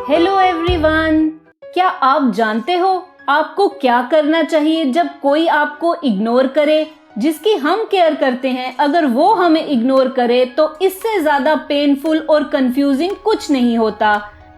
Hello everyone, क्या आप जानते हो आपको क्या करना चाहिए जब कोई आपको इग्नोर करे? जिसकी हम केयर करते हैं अगर वो हमें इग्नोर करे तो इससे ज्यादा पेनफुल और कंफ्यूजिंग कुछ नहीं होता।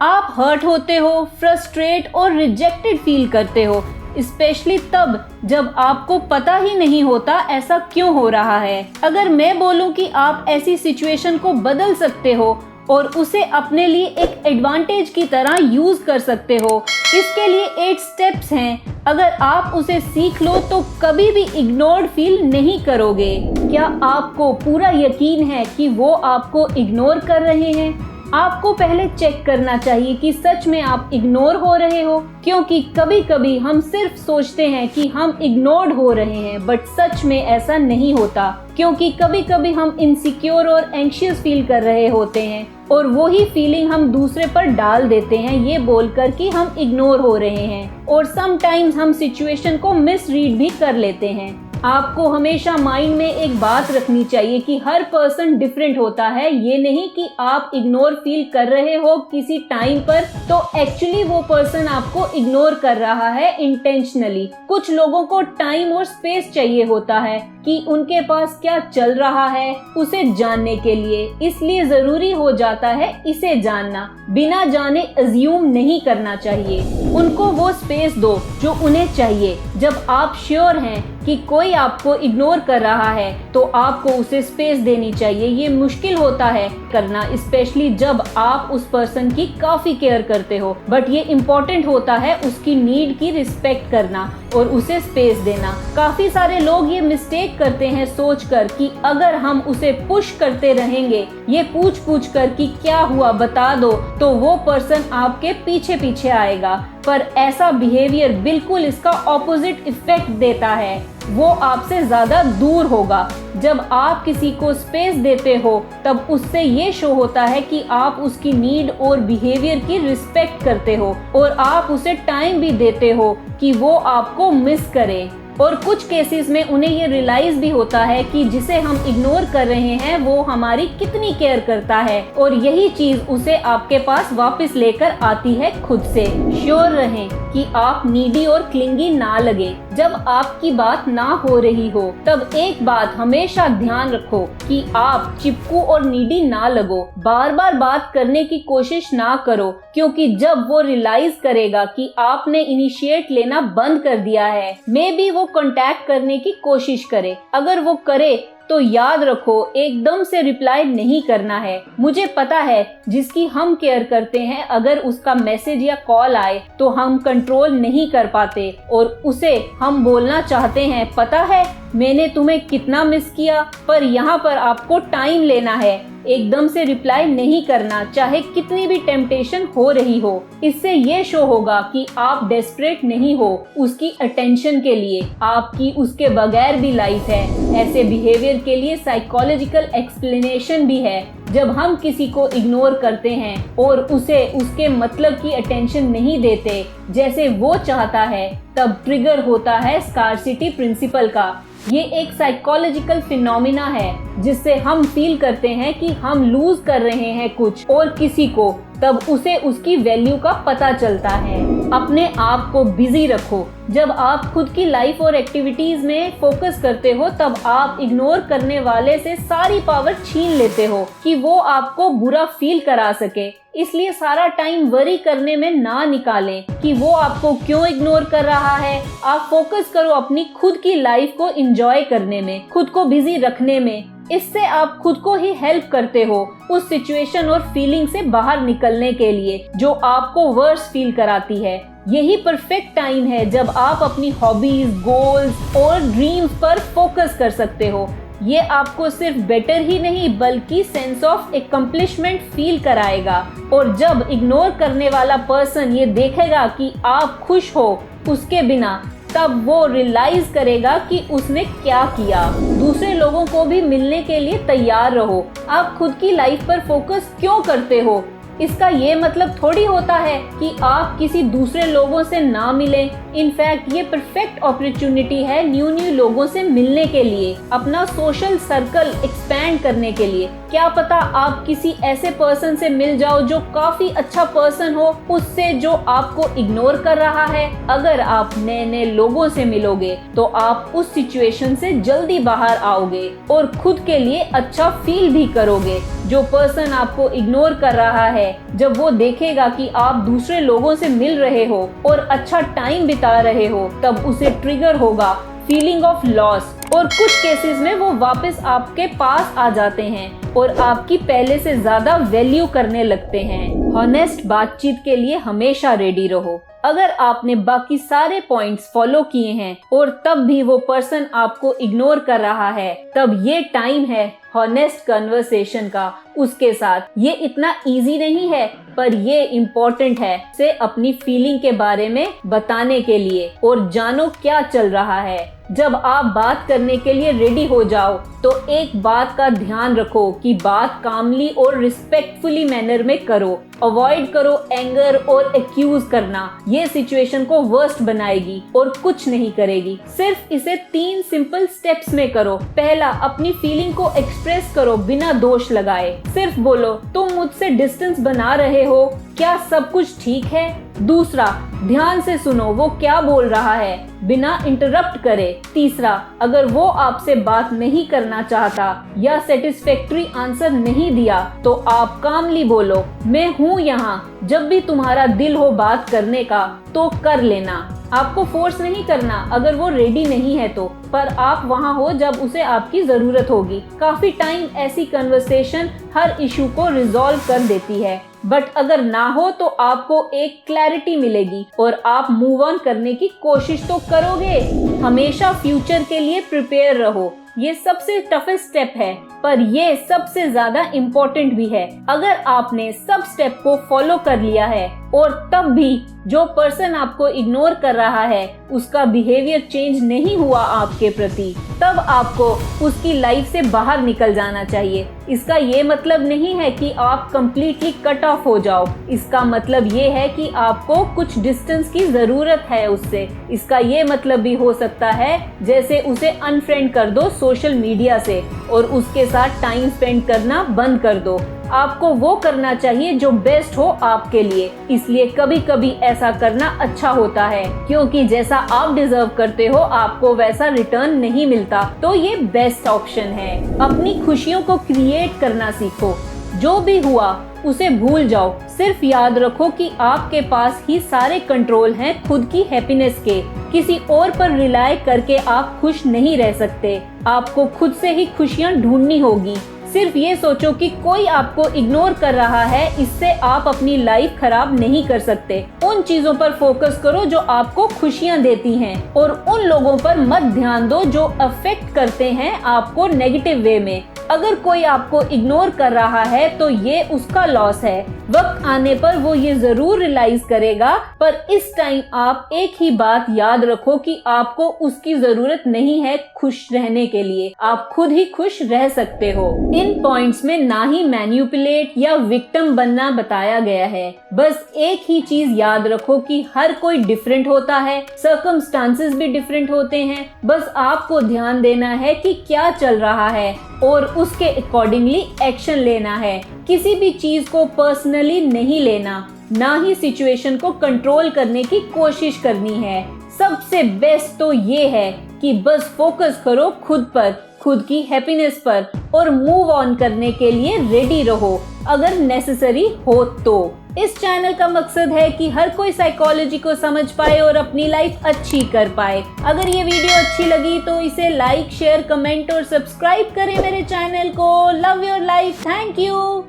आप हर्ट होते हो, फ्रस्ट्रेट और रिजेक्टेड फील करते हो, स्पेशली तब जब आपको पता ही नहीं होता ऐसा क्यों हो रहा है। अगर मैं बोलूं कि आप ऐसी सिचुएशन को बदल सकते हो और उसे अपने लिए एक एडवांटेज की तरह यूज कर सकते हो, इसके लिए 8 स्टेप्स हैं। अगर आप उसे सीख लो तो कभी भी इग्नोर्ड फील नहीं करोगे। क्या आपको पूरा यकीन है कि वो आपको इग्नोर कर रहे हैं? आपको पहले चेक करना चाहिए कि सच में आप इग्नोर हो रहे हो, क्योंकि कभी कभी हम सिर्फ सोचते हैं कि हम इग्नोर्ड हो रहे हैं, बट सच में ऐसा नहीं होता। क्योंकि कभी कभी हम इनसिक्योर और एंग्शियस फील कर रहे होते हैं और वही फीलिंग हम दूसरे पर डाल देते हैं ये बोलकर कि हम इग्नोर हो रहे हैं, और समटाइम्स हम सिचुएशन को मिसरीड भी कर लेते हैं। आपको हमेशा माइंड में एक बात रखनी चाहिए कि हर पर्सन डिफरेंट होता है। ये नहीं कि आप इग्नोर फील कर रहे हो किसी टाइम पर तो एक्चुअली वो पर्सन आपको इग्नोर कर रहा है इंटेंशनली। कुछ लोगों को टाइम और स्पेस चाहिए होता है कि उनके पास क्या चल रहा है उसे जानने के लिए, इसलिए जरूरी हो जाता है इसे जानना। बिना जाने अज्यूम नहीं करना चाहिए। उनको वो स्पेस दो जो उन्हें चाहिए। जब आप श्योर हैं कि कोई आपको इग्नोर कर रहा है तो आपको उसे स्पेस देनी चाहिए। ये मुश्किल होता है करना, स्पेशली जब आप उस पर्सन की काफी केयर करते हो, बट ये इम्पोर्टेंट होता है उसकी नीड की रिस्पेक्ट करना और उसे स्पेस देना। काफी सारे लोग ये मिस्टेक करते हैं सोचकर कि अगर हम उसे पुश करते रहेंगे, ये पूछ कर कि क्या हुआ बता दो, तो वो पर्सन आपके पीछे पीछे आएगा। पर ऐसा बिहेवियर बिल्कुल इसका ऑपोजिट इफेक्ट देता है, वो आपसे ज्यादा दूर होगा। जब आप किसी को स्पेस देते हो तब उससे ये शो होता है कि आप उसकी नीड और बिहेवियर की रिस्पेक्ट करते हो और आप उसे टाइम भी देते हो कि वो आपको मिस करे। और कुछ केसेस में उन्हें ये रियलाइज भी होता है कि जिसे हम इग्नोर कर रहे हैं वो हमारी कितनी केयर करता है, और यही चीज उसे आपके पास वापस लेकर आती है खुद से। श्योर रहें कि आप नीडी और क्लिंगी ना लगे। जब आपकी बात ना हो रही हो तब एक बात हमेशा ध्यान रखो कि आप चिपकू और नीडी ना लगो। बार बार बात करने की कोशिश ना करो, क्योंकि जब वो रियलाइज करेगा कि आपने इनिशिएट लेना बंद कर दिया है, मे बी वो कांटेक्ट करने की कोशिश करे। अगर वो करे तो याद रखो एकदम से रिप्लाई नहीं करना है। मुझे पता है जिसकी हम केयर करते हैं अगर उसका मैसेज या कॉल आए तो हम कंट्रोल नहीं कर पाते और उसे हम बोलना चाहते हैं, पता है मैंने तुम्हें कितना मिस किया। पर यहाँ पर आपको टाइम लेना है, एकदम से रिप्लाई नहीं करना, चाहे कितनी भी टेम्पटेशन हो रही हो। इससे ये शो होगा कि आप डेस्परेट नहीं हो उसकी अटेंशन के लिए, आपकी उसके बगैर भी लाइफ है। ऐसे बिहेवियर के लिए साइकोलॉजिकल एक्सप्लेनेशन भी है। जब हम किसी को इग्नोर करते हैं और उसे उसके मतलब की अटेंशन नहीं देते जैसे वो चाहता है, तब ट्रिगर होता है स्कार्सिटी प्रिंसिपल का। ये एक साइकोलॉजिकल फिनोमिना है जिससे हम फील करते हैं कि हम लूज कर रहे हैं कुछ और किसी को, तब उसे उसकी वैल्यू का पता चलता है। अपने आप को बिजी रखो। जब आप खुद की लाइफ और एक्टिविटीज में फोकस करते हो तब आप इग्नोर करने वाले से सारी पावर छीन लेते हो कि वो आपको बुरा फील करा सके। इसलिए सारा टाइम वरी करने में ना निकालें कि वो आपको क्यों इग्नोर कर रहा है। आप फोकस करो अपनी खुद की लाइफ को एंजॉय करने में, खुद को बिजी रखने में। इससे आप खुद को ही हेल्प करते हो उस सिचुएशन और फीलिंग से बाहर निकलने के लिए जो आपको वर्स फील कराती है। यही परफेक्ट टाइम है जब आप अपनी हॉबीज, गोल्स और ड्रीम्स पर फोकस कर सकते हो। ये आपको सिर्फ बेटर ही नहीं बल्कि सेंस ऑफ एकम्प्लिशमेंट फील कराएगा। और जब इग्नोर करने वाला पर्सन ये देखेगा कि आप खुश हो उसके बिना, तब वो रियलाइज करेगा कि उसने क्या किया। दूसरे लोगों को भी मिलने के लिए तैयार रहो। आप खुद की लाइफ पर फोकस क्यों करते हो? इसका ये मतलब थोड़ी होता है कि आप किसी दूसरे लोगों से ना मिलें। इनफैक्ट ये परफेक्ट अपॉर्चुनिटी है न्यू लोगों से मिलने के लिए, अपना सोशल सर्कल एक्सपैंड करने के लिए। क्या पता आप किसी ऐसे पर्सन से मिल जाओ जो काफी अच्छा पर्सन हो, उससे जो आपको इग्नोर कर रहा है। अगर आप नए लोगों से मिलोगे तो आप उस सिचुएशन से जल्दी बाहर आओगे और खुद के लिए अच्छा फील भी करोगे। जो पर्सन आपको इग्नोर कर रहा है, जब वो देखेगा कि आप दूसरे लोगों से मिल रहे हो और अच्छा टाइम बिता रहे हो, तब उसे ट्रिगर होगा फीलिंग ऑफ लॉस, और कुछ केसेस में वो वापस आपके पास आ जाते हैं और आपकी पहले से ज्यादा वैल्यू करने लगते हैं। हॉनेस्ट बातचीत के लिए हमेशा रेडी रहो। अगर आपने बाकी सारे पॉइंट्स फॉलो किए हैं और तब भी वो पर्सन आपको इग्नोर कर रहा है, तब ये टाइम है हॉनेस्ट कन्वर्सेशन का उसके साथ। ये इतना इजी नहीं है, पर ये इम्पोर्टेंट है से अपनी फीलिंग के बारे में बताने के लिए, और जानो क्या चल रहा है। जब आप बात करने के लिए रेडी हो जाओ तो एक बात का ध्यान रखो कि बात कामली और रिस्पेक्टफुली मैनर में करो। अवॉइड करो एंगर और एक्यूज करना, ये सिचुएशन को वर्स्ट बनाएगी और कुछ नहीं करेगी। सिर्फ इसे 3 सिंपल स्टेप्स में करो। पहला, अपनी फीलिंग को एक्सप्रेस करो बिना दोष लगाए। सिर्फ बोलो, तुम मुझसे डिस्टेंस बना रहे हो, क्या सब कुछ ठीक है? दूसरा, ध्यान से सुनो वो क्या बोल रहा है बिना इंटरप्ट करे। तीसरा, अगर वो आपसे बात नहीं करना चाहता या सेटिस्फैक्टरी आंसर नहीं दिया तो आप कामली बोलो, मैं हूँ यहाँ, जब भी तुम्हारा दिल हो बात करने का तो कर लेना। आपको फोर्स नहीं करना अगर वो रेडी नहीं है तो, पर आप वहाँ हो जब उसे आपकी जरूरत होगी। काफी टाइम ऐसी कन्वर्सेशन हर इशू को रिजॉल्व कर देती है, बट अगर ना हो तो आपको एक क्लैरिटी मिलेगी और आप मूव ऑन करने की कोशिश तो करोगे। हमेशा फ्यूचर के लिए प्रिपेयर रहो। ये सबसे टफेस्ट स्टेप है, पर ये सबसे ज्यादा इम्पोर्टेंट भी है। अगर आपने सब स्टेप को फॉलो कर लिया है और तब भी जो पर्सन आपको इग्नोर कर रहा है उसका बिहेवियर चेंज नहीं हुआ आपके प्रति, तब आपको उसकी लाइफ से बाहर निकल जाना चाहिए। इसका ये मतलब नहीं है कि आप कंप्लीटली कट ऑफ हो जाओ। इसका मतलब ये है कि आपको कुछ डिस्टेंस की जरूरत है उससे। इसका ये मतलब भी हो सकता है जैसे उसे अनफ्रेंड कर दो सोशल मीडिया से और उसके साथ टाइम स्पेंड करना बंद कर दो। आपको वो करना चाहिए जो बेस्ट हो आपके लिए। इसलिए कभी कभी ऐसा करना अच्छा होता है, क्योंकि जैसा आप डिजर्व करते हो आपको वैसा रिटर्न नहीं मिलता। तो ये बेस्ट ऑप्शन है। अपनी खुशियों को क्रिएट करना सीखो। जो भी हुआ उसे भूल जाओ। सिर्फ याद रखो कि आपके पास ही सारे कंट्रोल हैं खुद की हैप्पीनेस के। किसी और पर रिलाय करके आप खुश नहीं रह सकते। आपको खुद से ही खुशियाँ ढूंढनी होगी। सिर्फ ये सोचो कि कोई आपको इग्नोर कर रहा है, इससे आप अपनी लाइफ खराब नहीं कर सकते। उन चीजों पर फोकस करो जो आपको खुशियां देती हैं और उन लोगों पर मत ध्यान दो जो अफेक्ट करते हैं आपको नेगेटिव वे में। अगर कोई आपको इग्नोर कर रहा है तो ये उसका लॉस है। वक्त आने पर वो ये जरूर रियलाइज करेगा, पर इस टाइम आप एक ही बात याद रखो कि आपको उसकी जरूरत नहीं है खुश रहने के लिए। आप खुद ही खुश रह सकते हो। इन पॉइंट्स में ना ही मैन्युपुलेट या विक्टिम बनना बताया गया है। बस एक ही चीज याद रखो कि हर कोई डिफरेंट होता है, सर्कमस्टांसेस भी डिफरेंट होते हैं। बस आपको ध्यान देना है कि क्या चल रहा है और उसके अकॉर्डिंगली एक्शन लेना है। किसी भी चीज को पर्सनली नहीं लेना, ना ही सिचुएशन को कंट्रोल करने की कोशिश करनी है। सबसे बेस्ट तो ये है कि बस फोकस करो खुद पर, खुद की हैप्पीनेस पर, और मूव ऑन करने के लिए रेडी रहो अगर नेसेसरी हो तो। इस चैनल का मकसद है कि हर कोई साइकोलॉजी को समझ पाए और अपनी लाइफ अच्छी कर पाए। अगर ये वीडियो अच्छी लगी तो इसे लाइक, शेयर, कमेंट और सब्सक्राइब करें मेरे चैनल को। Love your life. Thank you.